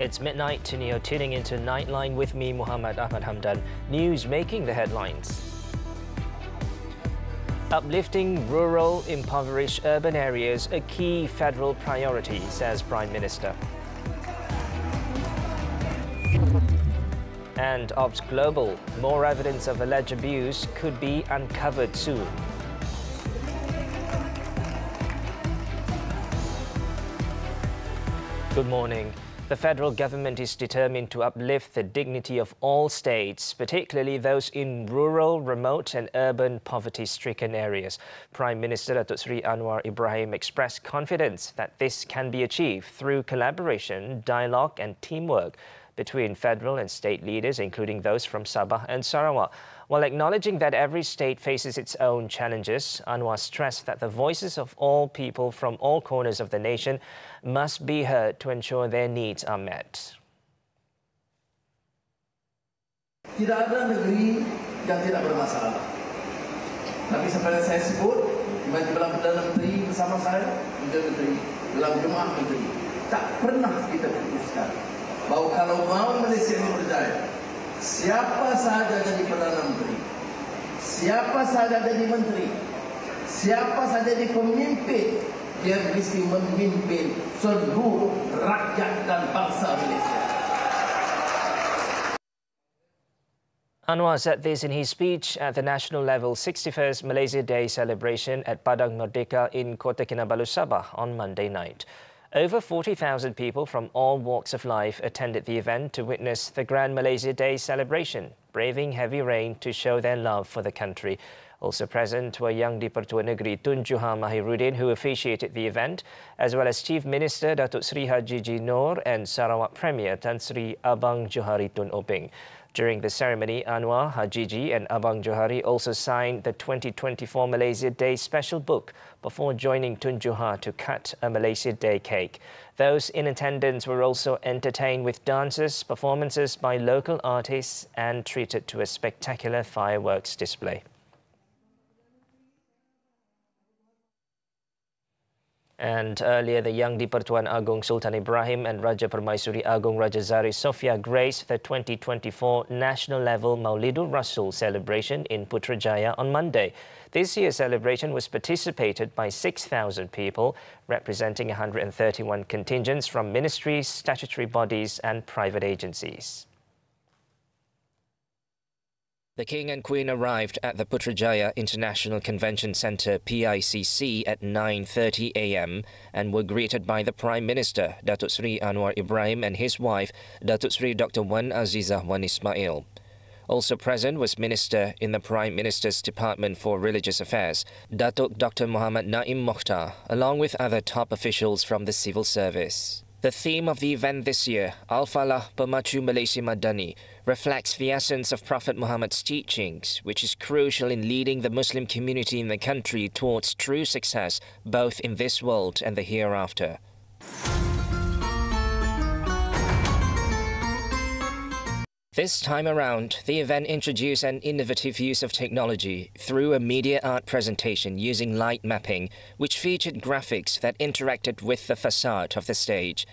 It's midnight and you're tuning into Nightline with me, Muhammed, Ahmad, Hamdan. News making the headlines. Uplifting rural, impoverished urban areas a key federal priority, says Prime Minister. And Ops Global, more evidence of alleged abuse could be uncovered soon. Good morning. The federal government is determined to uplift the dignity of all states, particularly those in rural, remote and urban poverty-stricken areas. Prime Minister Datuk Seri Anwar Ibrahim expressed confidence that this can be achieved through collaboration, dialogue and teamwork between federal and state leaders, including those from Sabah and Sarawak. While acknowledging that every state faces its own challenges, Anwar stressed that the voices of all people from all corners of the nation must be heard to ensure their needs are met. Tidak ada negeri yang tidak bermasalah. Tapi seperti saya sebut, di Majlis Perdana Menteri bersama saya, Menteri dalam Jemaah Menteri, tak pernah kita putuskan bahawa kalau mau Malaysia ini berjaya, siapa sahaja jadi Perdana Menteri, siapa sahaja jadi Menteri, siapa sahaja jadi pemimpin, dia mesti memimpin seluruh rakyat dan bangsa Malaysia. Anwar said this in his speech at the national level 61st Malaysia Day celebration at Padang Merdeka in Kota Kinabalu, Sabah on Monday night. Over 40,000 people from all walks of life attended the event to witness the Grand Malaysia Day celebration, braving heavy rain to show their love for the country. Also present were Yang di-Pertua Negeri Tun Johor Mahiruddin, who officiated the event, as well as Chief Minister Datuk Seri Haji G. Noor and Sarawak Premier Tan Sri Abang Johari Tun Openg. During the ceremony, Anwar, Haji G and Abang Johari also signed the 2024 Malaysia Day special book before joining Tun Johor to cut a Malaysia Day cake. Those in attendance were also entertained with dances, performances by local artists and treated to a spectacular fireworks display. And earlier, the Yang di-Pertuan Agong Sultan Ibrahim and Raja Permaisuri Agong Raja Zari Sofia graced the 2024 national level Maulidur Rasul celebration in Putrajaya on Monday. This year's celebration was participated by 6,000 people, representing 131 contingents from ministries, statutory bodies and private agencies. The King and Queen arrived at the Putrajaya International Convention Centre PICC at 9:30 a.m. and were greeted by the Prime Minister, Datuk Seri Anwar Ibrahim, and his wife, Datuk Seri Dr. Wan Azizah Wan Ismail. Also present was Minister in the Prime Minister's Department for Religious Affairs, Datuk Dr. Muhammad Naim Mokhtar, along with other top officials from the civil service. The theme of the event this year, Al-Falah Pemacu Malaysia Madani, reflects the essence of Prophet Muhammad's teachings, which is crucial in leading the Muslim community in the country towards true success, both in this world and the hereafter. This time around, the event introduced an innovative use of technology through a media art presentation using light mapping, which featured graphics that interacted with the facade of the stage.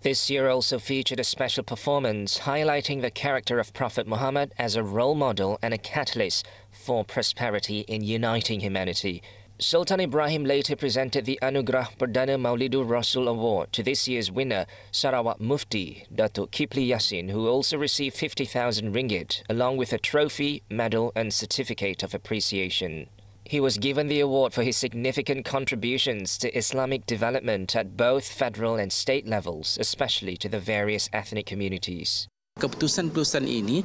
This year also featured a special performance highlighting the character of Prophet Muhammad as a role model and a catalyst for prosperity in uniting humanity. Sultan Ibrahim later presented the Anugerah Perdana Maulidur Rasul Award to this year's winner, Sarawak Mufti, Datuk Kipli Yassin, who also received 50,000 ringgit, along with a trophy, medal and certificate of appreciation. He was given the award for his significant contributions to Islamic development at both federal and state levels, especially to the various ethnic communities. Keputusan-keputusan ini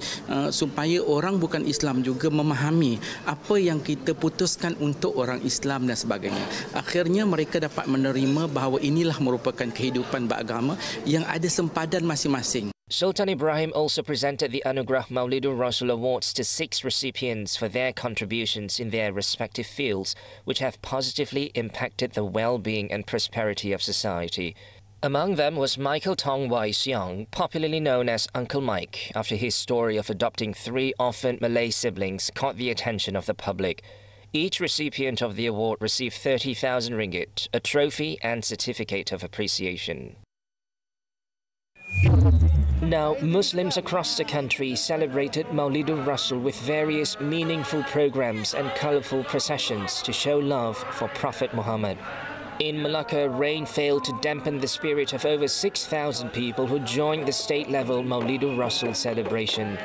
supaya orang bukan Islam juga memahami apa yang kita putuskan untuk orang Islam dan sebagainya. Akhirnya mereka dapat menerima bahawa inilah merupakan kehidupan beragama yang ada sempadan masing-masing. Sultan Ibrahim also presented the Anugerah Maulidur Rasul Awards to 6 recipients for their contributions in their respective fields, which have positively impacted the well-being and prosperity of society. Among them was Michael Tong Wai Siong, popularly known as Uncle Mike, after his story of adopting 3 orphaned Malay siblings caught the attention of the public. Each recipient of the award received 30,000 ringgit, a trophy and certificate of appreciation. Now, Muslims across the country celebrated Maulidul Rasul with various meaningful programs and colourful processions to show love for Prophet Muhammad. In Malacca, rain failed to dampen the spirit of over 6,000 people who joined the state-level Maulidul Rasul celebration.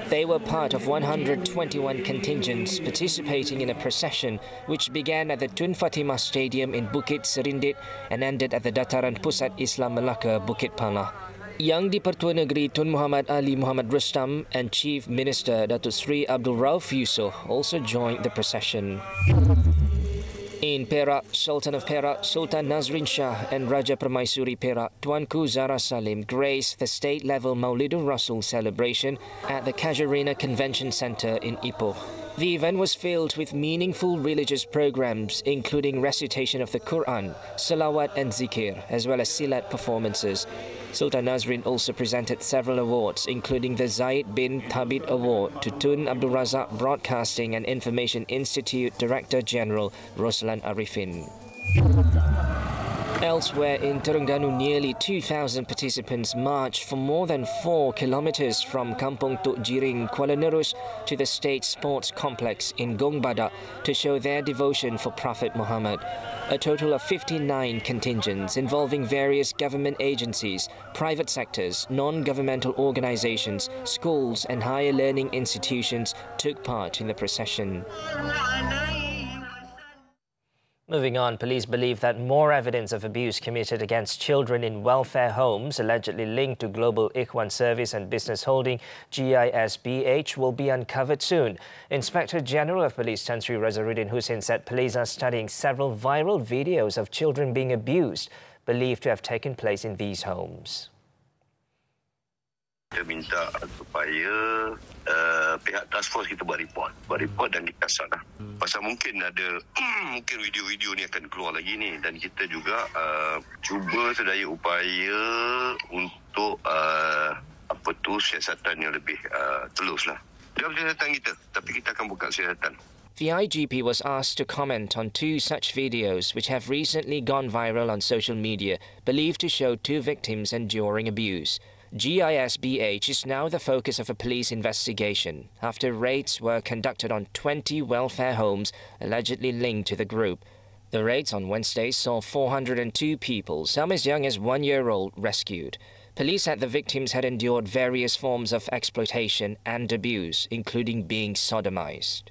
They were part of 121 contingents participating in a procession which began at the Tun Fatimah Stadium in Bukit Serindit and ended at the Dataran Pusat Islam Malacca, Bukit Pala. Yang di-Pertua Negeri Tun Muhammad Ali Muhammad Rustam and Chief Minister Datuk Sri Abdul Rauf Yusof also joined the procession. In Perak, Sultan of Perak, Sultan Nazrin Shah and Raja Permaisuri Perak, Tuanku Zara Salim graced the state-level Maulidul Rasul celebration at the Casuarina Convention Centre in Ipoh. The event was filled with meaningful religious programs, including recitation of the Quran, salawat and zikir, as well as silat performances. Sultan Nazrin also presented several awards, including the Zaid bin Thabit Award to Tun Abdul Razak Broadcasting and Information Institute Director General Roslan Arifin. Elsewhere in Terengganu, nearly 2,000 participants marched for more than 4 kilometres from Kampung Tuk Jiring, Kuala Nerus to the State Sports Complex in Gong Badak to show their devotion for Prophet Muhammad. A total of 59 contingents involving various government agencies, private sectors, non-governmental organisations, schools and higher learning institutions took part in the procession. Moving on, police believe that more evidence of abuse committed against children in welfare homes allegedly linked to Global Ikhwan Service and Business Holding GISBH will be uncovered soon. Inspector General of Police Tan Sri Razaruddin Hussein said police are studying several viral videos of children being abused, believed to have taken place in these homes. Kita minta supaya pihak task force kita buat report dan dikasar lah. Pasal mungkin ada mungkin video-video ni akan keluar lagi ni, dan kita juga cuba sedaya upaya untuk siasatan yang lebih telus lah. Dalam siasatan kita, tapi kita akan buka siasatan. The IGP was asked to comment on 2 such videos which have recently gone viral on social media, believed to show 2 victims enduring abuse. GISBH is now the focus of a police investigation after raids were conducted on 20 welfare homes allegedly linked to the group. The raids on Wednesday saw 402 people, some as young as 1-year-old, rescued. Police said the victims had endured various forms of exploitation and abuse, including being sodomized.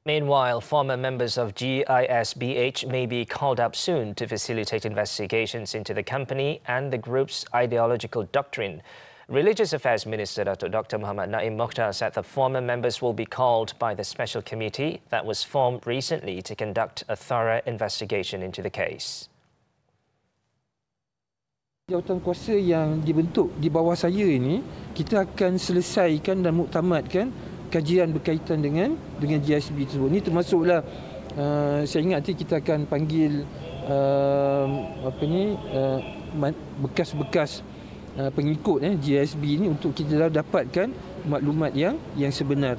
Meanwhile, former members of GISBH may be called up soon to facilitate investigations into the company and the group's ideological doctrine. Religious Affairs Minister Dr. Muhammad Naim Mokhtar said the former members will be called by the special committee that was formed recently to conduct a thorough investigation into the case. Jawatan kuasa yang dibentuk di bawah saya ini, kita akan selesaikan dan muktamadkan kajian berkaitan dengan GISB tersebut. Ini termasuklah saya ingat nanti kita akan panggil bekas-bekas pengikut GISB ini untuk kita dapatkan maklumat yang sebenar.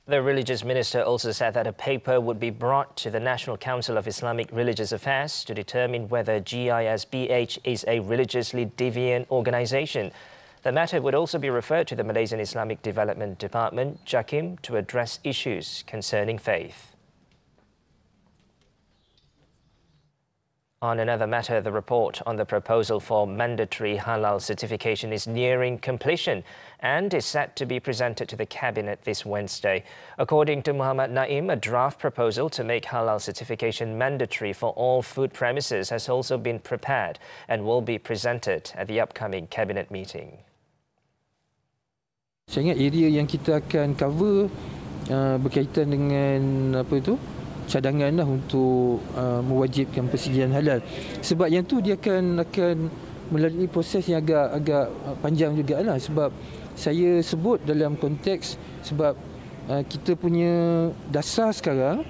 The religious minister also said that a paper would be brought to the National Council of Islamic Religious Affairs to determine whether GISBH is a religiously deviant organisation. The matter would also be referred to the Malaysian Islamic Development Department, JAKIM, to address issues concerning faith. On another matter, the report on the proposal for mandatory halal certification is nearing completion and is set to be presented to the Cabinet this Wednesday. According to Muhammad Naim, a draft proposal to make halal certification mandatory for all food premises has also been prepared and will be presented at the upcoming Cabinet meeting. Saya ingat area yang kita akan cover berkaitan dengan cadanganlah untuk mewajibkan persediaan halal. Sebab yang tu dia akan melalui proses yang agak panjang jugalah, sebab saya sebut dalam konteks sebab kita punya dasar sekarang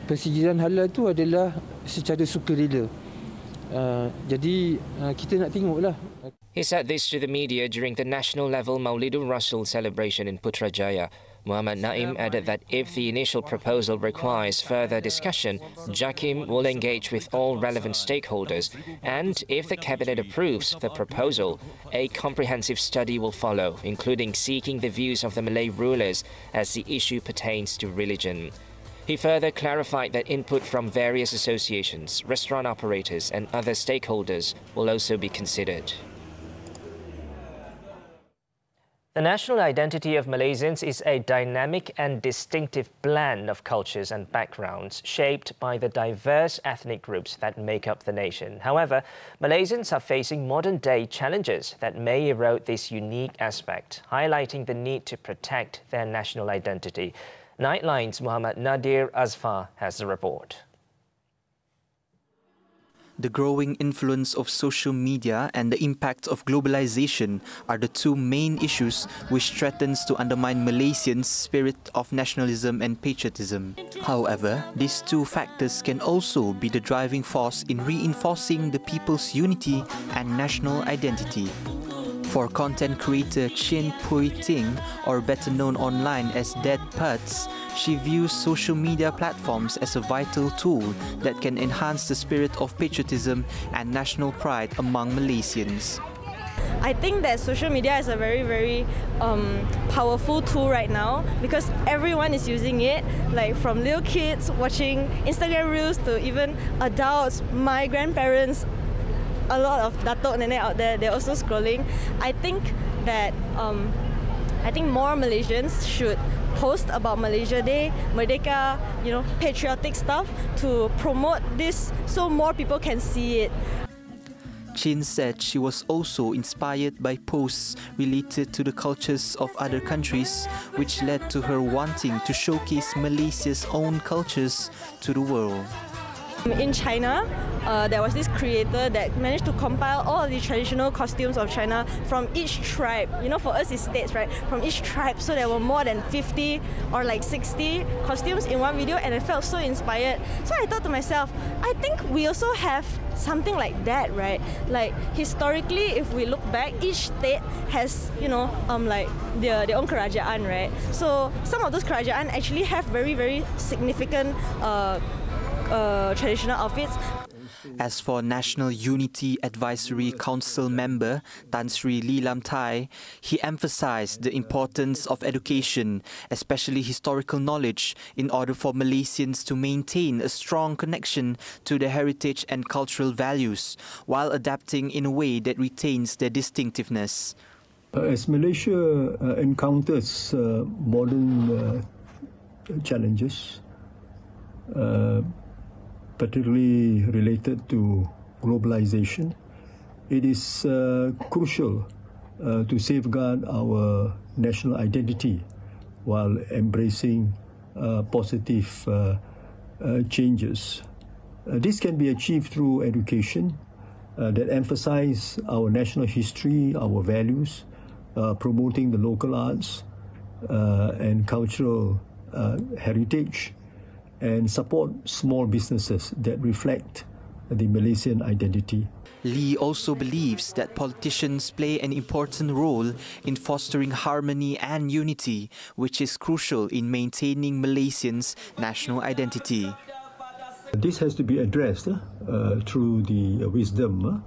persediaan halal tu adalah secara sukarela. Jadi kita nak tengoklah. He said this to the media during the national level Maulidul Rasul celebration in Putrajaya. Muhammad Naim added that if the initial proposal requires further discussion, JAKIM will engage with all relevant stakeholders, and if the Cabinet approves the proposal, a comprehensive study will follow, including seeking the views of the Malay rulers as the issue pertains to religion. He further clarified that input from various associations, restaurant operators and other stakeholders will also be considered. The national identity of Malaysians is a dynamic and distinctive blend of cultures and backgrounds shaped by the diverse ethnic groups that make up the nation. However, Malaysians are facing modern-day challenges that may erode this unique aspect, highlighting the need to protect their national identity. Nightline's Muhammad Nadir Azfar has the report. The growing influence of social media and the impact of globalization are the two main issues which threatens to undermine Malaysians' spirit of nationalism and patriotism. However, these two factors can also be the driving force in reinforcing the people's unity and national identity. For content creator Chin Pui Ting, or better known online as Dead Putz, she views social media platforms as a vital tool that can enhance the spirit of patriotism and national pride among Malaysians. I think that social media is a very powerful tool right now because everyone is using it, like from little kids watching Instagram reels to even adults, my grandparents, a lot of datuk nenek out there, they're also scrolling. I think that more Malaysians should post about Malaysia Day, Merdeka, patriotic stuff to promote this so more people can see it. Chin said she was also inspired by posts related to the cultures of other countries, which led to her wanting to showcase Malaysia's own cultures to the world. In China, there was this creator that managed to compile all of the traditional costumes of China from each tribe. For us it's states, right? From each tribe, so there were more than 50 or like 60 costumes in one video, and I felt so inspired. So I thought to myself, I think we also have something like that, right? Like historically, if we look back, each state has, like their own kerajaan, right? So some of those kerajaan actually have very significant traditional outfits. As for National Unity Advisory Council member Tan Sri Lee Lam Thai, he emphasized the importance of education, especially historical knowledge, in order for Malaysians to maintain a strong connection to their heritage and cultural values, while adapting in a way that retains their distinctiveness. As Malaysia encounters modern challenges, particularly related to globalization, it is crucial to safeguard our national identity while embracing positive changes. This can be achieved through education that emphasize our national history, our values, promoting the local arts and cultural heritage, and support small businesses that reflect the Malaysian identity. Lee also believes that politicians play an important role in fostering harmony and unity, which is crucial in maintaining Malaysians' national identity. This has to be addressed through the wisdom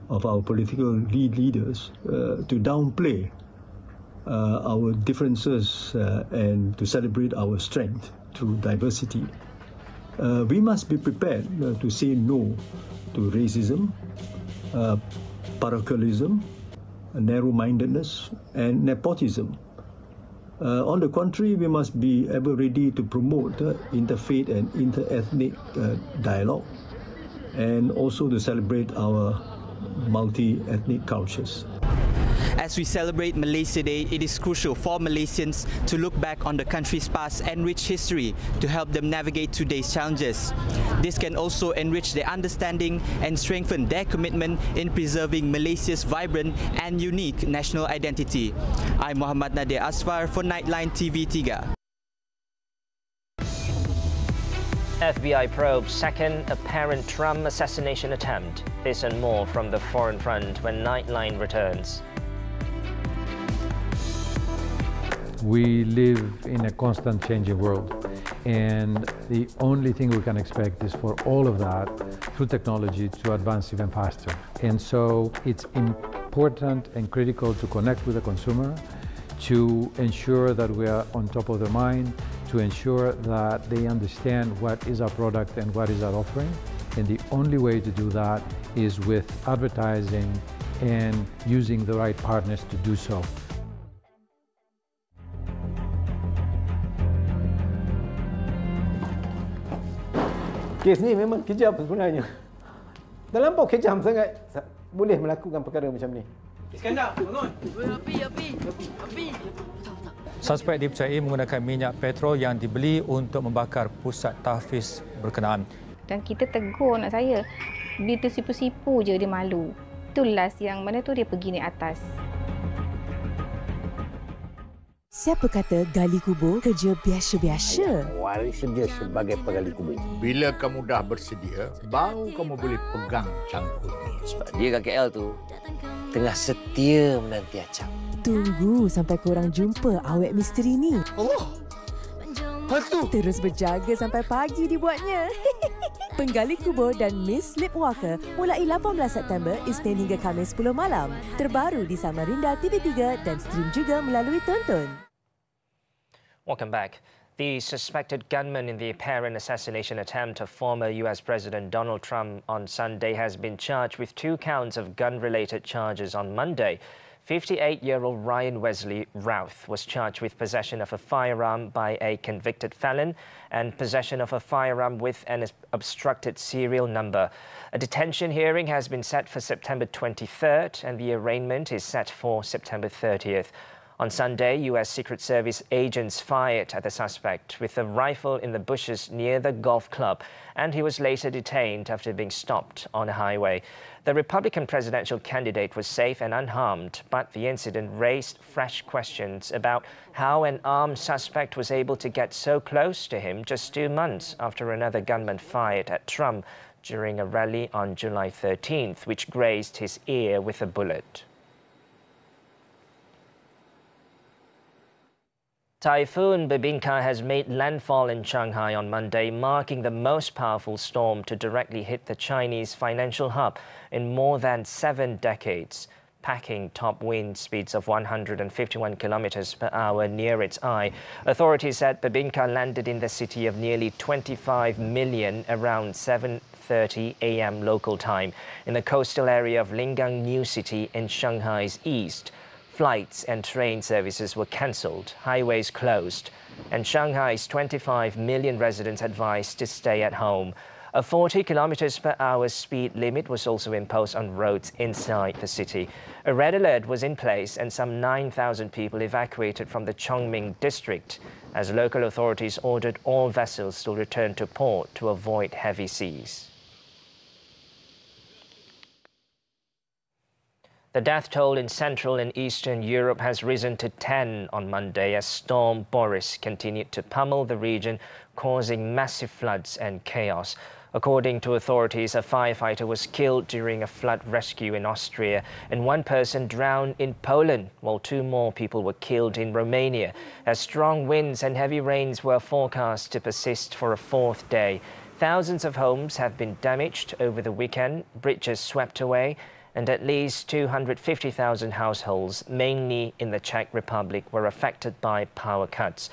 of our political leaders to downplay our differences and to celebrate our strength through diversity. We must be prepared to say no to racism, parochialism, narrow-mindedness, and nepotism. On the contrary, we must be ever ready to promote interfaith and inter-ethnic dialogue, and also to celebrate our multi-ethnic cultures. As we celebrate Malaysia Day, it is crucial for Malaysians to look back on the country's past and rich history to help them navigate today's challenges. This can also enrich their understanding and strengthen their commitment in preserving Malaysia's vibrant and unique national identity. I'm Muhammad Nadir Azfar for Nightline TV3. FBI probes second apparent Trump assassination attempt. This and more from the foreign front when Nightline returns. We live in a constant changing world, and the only thing we can expect is for all of that, through technology, to advance even faster. And so it's important and critical to connect with the consumer, to ensure that we are on top of their mind, to ensure that they understand what is our product and what is our offering. And the only way to do that is with advertising and using the right partners to do so. Kes ni memang kejam sebenarnya. Terlampau kejam sangat boleh melakukan perkara macam ni. Iskandar, bangun. Api. Suspek dipercayai menggunakan minyak petrol yang dibeli untuk membakar pusat tahfiz berkenaan. Dan kita tegur anak saya, dia tersipu-sipu je, dia malu. Itu last yang mana tu dia pergi naik atas. Siapa kata gali kubur kerja biasa-biasa? Waris sedia sebagai penggali kubur. Bila kamu dah bersedia, baru kamu boleh pegang cangkul ni. Sebab dia kat KL tu tengah setia menanti acap. Tunggu sampai korang jumpa awet misteri ni. Allah! Hantu! Terus berjaga sampai pagi dibuatnya. Penggali Kubur dan Miss Sleepwalker mulai 18 September Isnin hingga Khamis 10 malam. Terbaru di Samarinda TV3 dan stream juga melalui Tonton. Welcome back. The suspected gunman in the apparent assassination attempt of former US President Donald Trump on Sunday has been charged with 2 counts of gun-related charges on Monday. 58-year-old Ryan Wesley Routh was charged with possession of a firearm by a convicted felon and possession of a firearm with an obstructed serial number. A detention hearing has been set for September 23rd and the arraignment is set for September 30th. On Sunday, US Secret Service agents fired at the suspect with a rifle in the bushes near the golf club, and he was later detained after being stopped on a highway. The Republican presidential candidate was safe and unharmed, but the incident raised fresh questions about how an armed suspect was able to get so close to him just 2 months after another gunman fired at Trump during a rally on July 13th, which grazed his ear with a bullet. Typhoon Bebinka has made landfall in Shanghai on Monday, marking the most powerful storm to directly hit the Chinese financial hub in more than 7 decades, packing top wind speeds of 151 kilometers per hour near its eye. Authorities said Bebinka landed in the city of nearly 25 million around 7:30 a.m. local time in the coastal area of Lingang New City in Shanghai's east. Flights and train services were cancelled, highways closed, and Shanghai's 25 million residents advised to stay at home. A 40 kilometers per hour speed limit was also imposed on roads inside the city. A red alert was in place and some 9,000 people evacuated from the Chongming district as local authorities ordered all vessels to return to port to avoid heavy seas. The death toll in Central and Eastern Europe has risen to 10 on Monday as Storm Boris continued to pummel the region, causing massive floods and chaos. According to authorities, a firefighter was killed during a flood rescue in Austria and 1 person drowned in Poland, while 2 more people were killed in Romania, as strong winds and heavy rains were forecast to persist for a 4th day. Thousands of homes have been damaged over the weekend, bridges swept away, and at least 250,000 households, mainly in the Czech Republic, were affected by power cuts.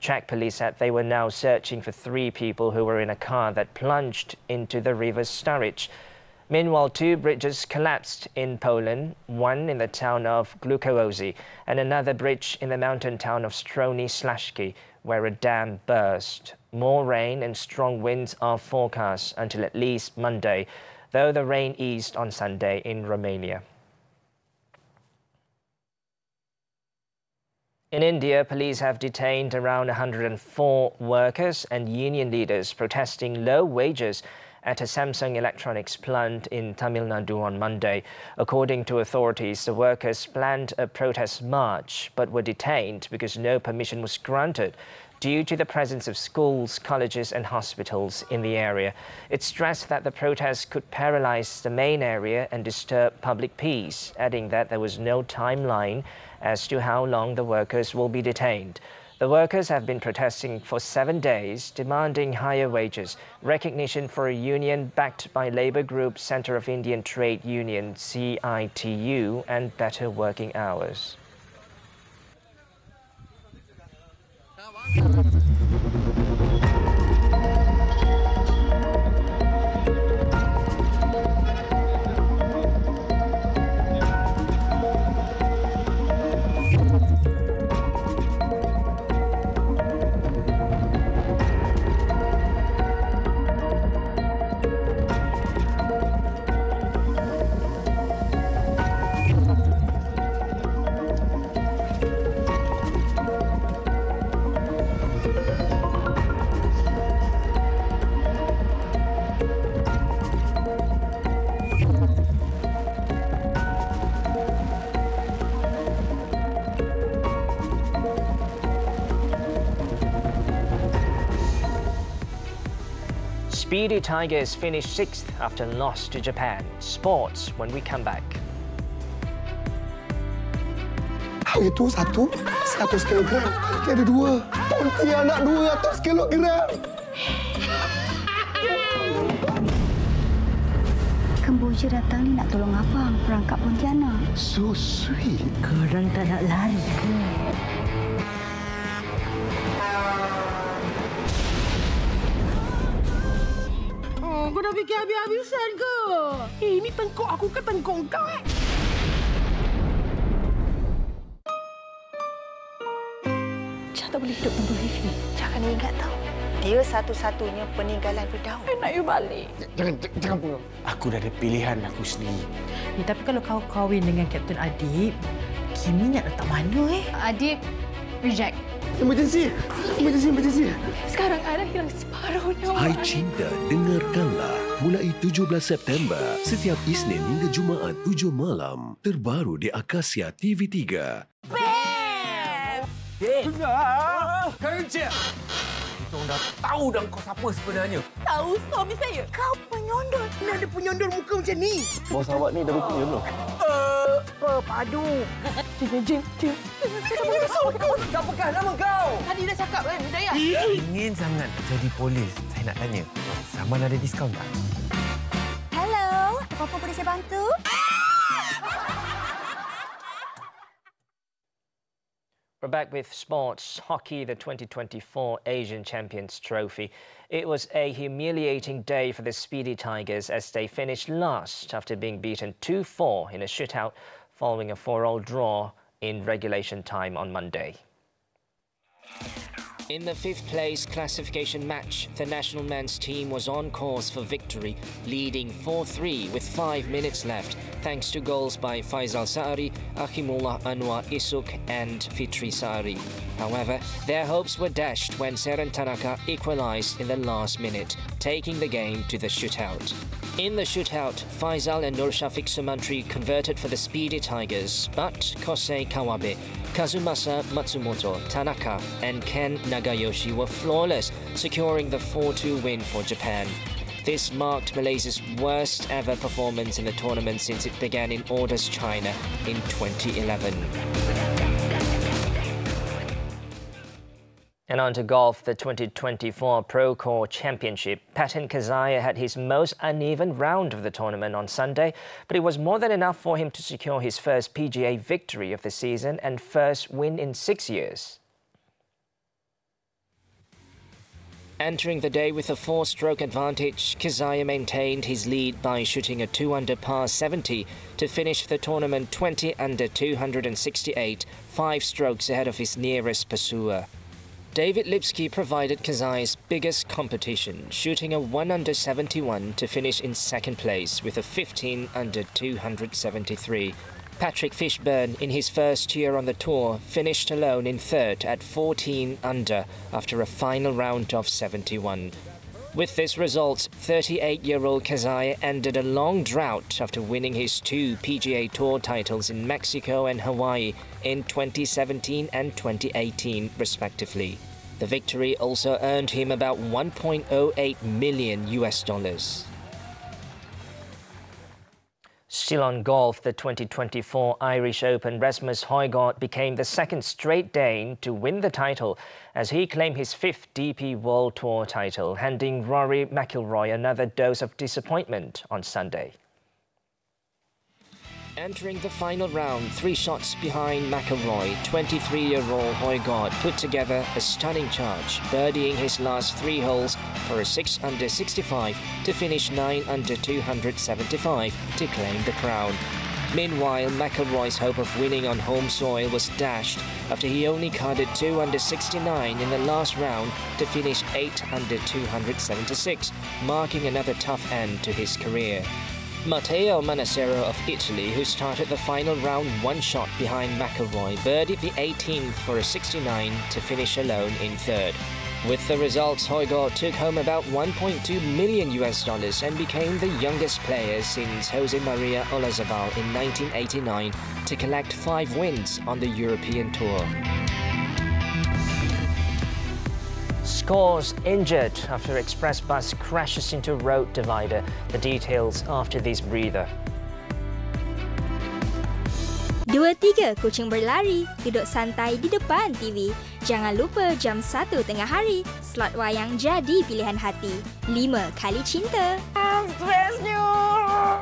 Czech police said they were now searching for 3 people who were in a car that plunged into the river Starycz. Meanwhile, 2 bridges collapsed in Poland, one in the town of Glukowozy and another bridge in the mountain town of Strony Śląski, where a dam burst. More rain and strong winds are forecast until at least Monday, though the rain eased on Sunday in Romania. In India, police have detained around 104 workers and union leaders protesting low wages at a Samsung Electronics plant in Tamil Nadu on Monday. According to authorities, the workers planned a protest march but were detained because no permission was granted. due to the presence of schools, colleges and hospitals in the area. It stressed that the protests could paralyze the main area and disturb public peace, adding that there was no timeline as to how long the workers will be detained. The workers have been protesting for 7 days, demanding higher wages, recognition for a union backed by labour group Centre of Indian Trade Union CITU, and better working hours. Speedy Tigers finished 6th after loss to Japan. Sports when we come back. Itu 100 kilogram. Kita ada 2. Pontianak 200 kilogram. Kemboja datang ni nak tolong abang perangkap Pontianak. So sweet. Korang tak nak lari ke? Kau dah fikir habis-habisan ke? Ini tengkuk aku ke tengkuk kau Cak tak boleh hidup tanpa Fifi. Cak kena ingat tau. Dia satu-satunya peninggalan Firdaus. Nak you balik. Jangan pun. Aku dah ada pilihan aku sendiri. Tapi kalau kau kahwin dengan Kapten Adib, Kimi nak letak mana Adib, reject. Emergency. Sekarang ada hilang separuh nyawa. Hai Cinta, dengarkanlah. Mulai 17 September, setiap Isnin hingga Jumaat 7 malam. Terbaru di Akasia TV3. Bam! Kerja! Kita dah tahu dah kau siapa sebenarnya. Tahu suami saya. Kau penyondol. Mana ada penyondol muka macam ni? Bos awak ni dah berpunya belum? Padu. Jim. Siapakah nama kau? Tadi dah cakap kan, Hidayat? Ingin sangat jadi polis. Saya nak tanya, Saman ada diskaun tak? Hello, apa-apa boleh saya bantu? We're back with sports. Hockey, the 2024 Asian Champions Trophy. It was a humiliating day for the Speedy Tigers as they finished last after being beaten 2-4 in a shootout following a 4-all draw in regulation time on Monday. In the 5th place classification match, the national men's team was on course for victory, leading 4-3 with 5 minutes left, thanks to goals by Faisal Sa'ari, Akhimullah Anwar Isuk and Fitri Sa'ari. However, their hopes were dashed when Seren Tanaka equalised in the last minute, taking the game to the shootout. In the shootout, Faisal and Nur Shafiq Sumantri converted for the Speedy Tigers, but Kosei Kawabe, Kazumasa Matsumoto, Tanaka and Ken Nagayoshi were flawless, securing the 4-2 win for Japan. This marked Malaysia's worst ever performance in the tournament since it began in Orders China in 2011. And on to golf, the 2024 Pro-Core Championship. Patton Kazaya had his most uneven round of the tournament on Sunday, but it was more than enough for him to secure his first PGA victory of the season and first win in 6 years. Entering the day with a 4-stroke advantage, Kazaya maintained his lead by shooting a 2-under par 70 to finish the tournament 20 under 268, 5 strokes ahead of his nearest pursuer. David Lipsky provided Kazaya's biggest competition, shooting a 1-under 71 to finish in 2nd place with a 15 under 273. Patrick Fishburn, in his first year on the tour, finished alone in 3rd at 14 under after a final round of 71. With this result, 38-year-old Kazaya ended a long drought after winning his 2 PGA Tour titles in Mexico and Hawaii in 2017 and 2018, respectively. The victory also earned him about $1.08 million. Still on golf, the 2024 Irish Open, Rasmus Højgaard became the second straight Dane to win the title as he claimed his 5th DP World Tour title, handing Rory McIlroy another dose of disappointment on Sunday. Entering the final round, 3 shots behind McIlroy, 23-year-old Højgaard put together a stunning charge, birdieing his last 3 holes for a 6 under 65 to finish 9 under 275 to claim the crown. Meanwhile, McIlroy's hope of winning on home soil was dashed after he only carded 2 under 69 in the last round to finish 8 under 276, marking another tough end to his career. Matteo Manassero of Italy, who started the final round 1 shot behind McIlroy, birdied the 18th for a 69 to finish alone in 3rd. With the results, Højgaard took home about $1.2 million and became the youngest player since Jose Maria Olazabal in 1989 to collect 5 wins on the European Tour. Scores injured after express bus crashes into road divider. The details after this breather. 2-3 kucing berlari, duduk santai di depan TV. Jangan lupa jam 1 tengah hari, slot wayang jadi pilihan hati. 5 kali cinta. Stresnya.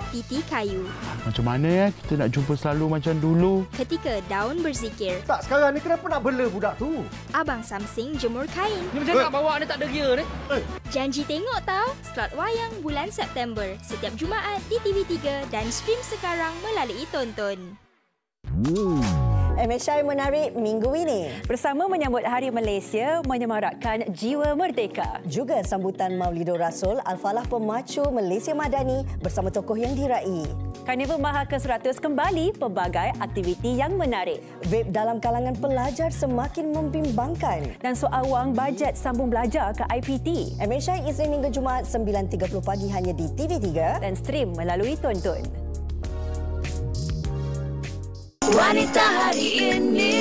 Titi kayu. Macam mana kita nak jumpa selalu macam dulu? Ketika daun berzikir. Tak, sekarang ni kenapa nak bela budak tu? Abang Samsing jemur kain. Ni macam nak bawa ni tak ada gear ni. Janji tengok tau, slot wayang bulan September. Setiap Jumaat di TV3 dan stream sekarang melalui Tonton. MSI menarik minggu ini. Bersama menyambut Hari Malaysia, menyemarakkan Jiwa Merdeka. Juga sambutan Maulidur Rasul, Al-Falah Pemacu Malaysia Madani bersama tokoh yang dirai. Karnival Maha ke-100 kembali, pelbagai aktiviti yang menarik. Vape dalam kalangan pelajar semakin membimbangkan. Dan soal wang bajet sambung belajar ke IPT. MSI Isnin hingga Jumaat 9.30 pagi hanya di TV3 dan stream melalui Tonton. Wanita hari ini.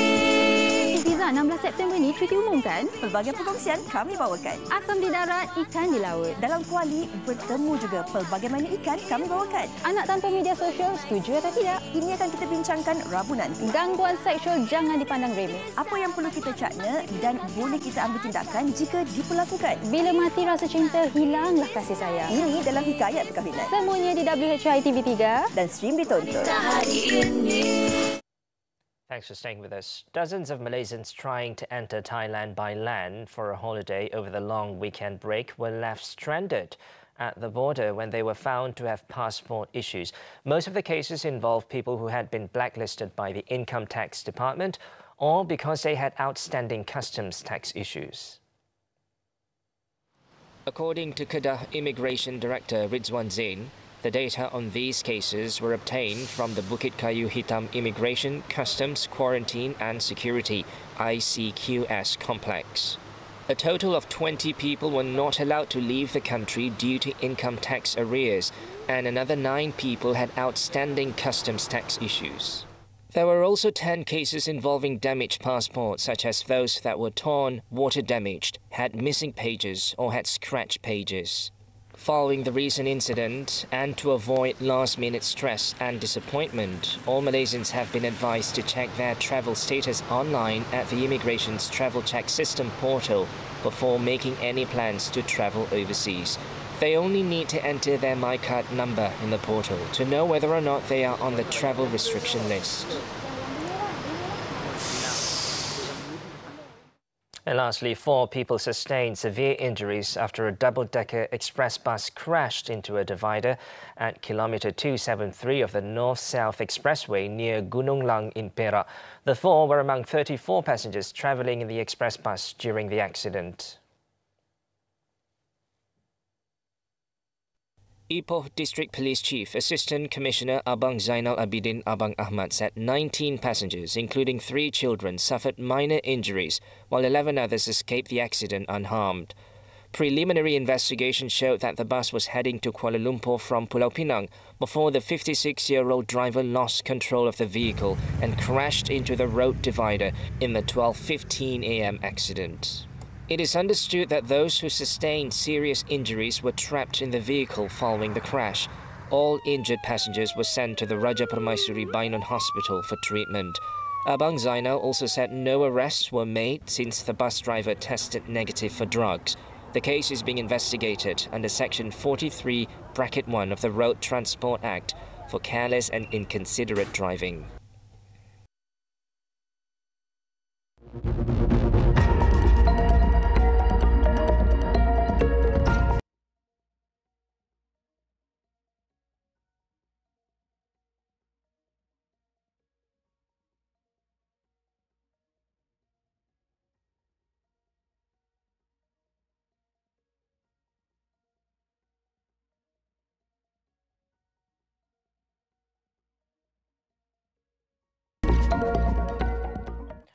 Fiza, 16 September ni cuti umum kan? Pelbagai perkongsian kami bawakan. Asam di darat, ikan di laut. Dalam kuali, bertemu juga pelbagai mana ikan kami bawakan. Anak tanpa media sosial, setuju atau tidak? Ini akan kita bincangkan Rabu nanti. Gangguan seksual jangan dipandang remeh. Apa yang perlu kita cakna dan boleh kita ambil tindakan jika diperlakukan. Bila mati rasa cinta, hilanglah kasih sayang. Ini dalam hikayat perkahwinan. Semuanya di WHI TV3 dan stream di Tonton. Thanks for staying with us. Dozens of Malaysians trying to enter Thailand by land for a holiday over the long weekend break were left stranded at the border when they were found to have passport issues. Most of the cases involve people who had been blacklisted by the Income Tax Department or because they had outstanding customs tax issues. According to Kedah Immigration Director Rizwan Zain, the data on these cases were obtained from the Bukit Kayu Hitam Immigration, Customs, Quarantine and Security (ICQS) complex. A total of 20 people were not allowed to leave the country due to income tax arrears, and another 9 people had outstanding customs tax issues. There were also 10 cases involving damaged passports, such as those that were torn, water damaged, had missing pages or had scratched pages. Following the recent incident, and to avoid last-minute stress and disappointment, all Malaysians have been advised to check their travel status online at the Immigration's Travel Check System portal before making any plans to travel overseas. They only need to enter their MyCard number in the portal to know whether or not they are on the travel restriction list. And lastly, 4 people sustained severe injuries after a double-decker express bus crashed into a divider at kilometre 273 of the North-South Expressway near Gunung Lang in Perak. The 4 were among 34 passengers travelling in the express bus during the accident. Ipoh District Police Chief Assistant Commissioner Abang Zainal Abidin Abang Ahmad said 19 passengers, including 3 children, suffered minor injuries, while 11 others escaped the accident unharmed. Preliminary investigation showed that the bus was heading to Kuala Lumpur from Pulau Pinang before the 56-year-old driver lost control of the vehicle and crashed into the road divider in the 12:15 a.m. accident. It is understood that those who sustained serious injuries were trapped in the vehicle following the crash. All injured passengers were sent to the Raja Permaisuri Bainon Hospital for treatment. Abang Zainal also said no arrests were made since the bus driver tested negative for drugs. The case is being investigated under Section 43(1) of the Road Transport Act for careless and inconsiderate driving.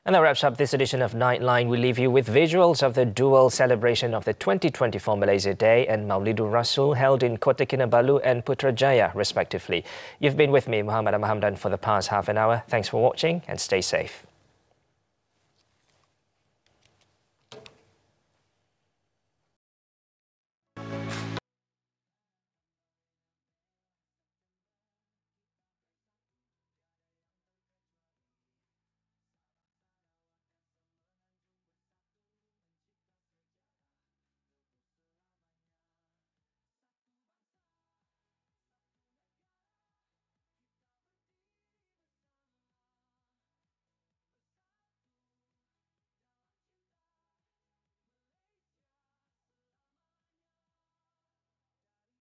And that wraps up this edition of Nightline. We leave you with visuals of the dual celebration of the 2024 Malaysia Day and Maulidur Rasul held in Kota Kinabalu and Putrajaya, respectively. You've been with me, Muhammed and Hamdan, for the past half an hour. Thanks for watching and stay safe.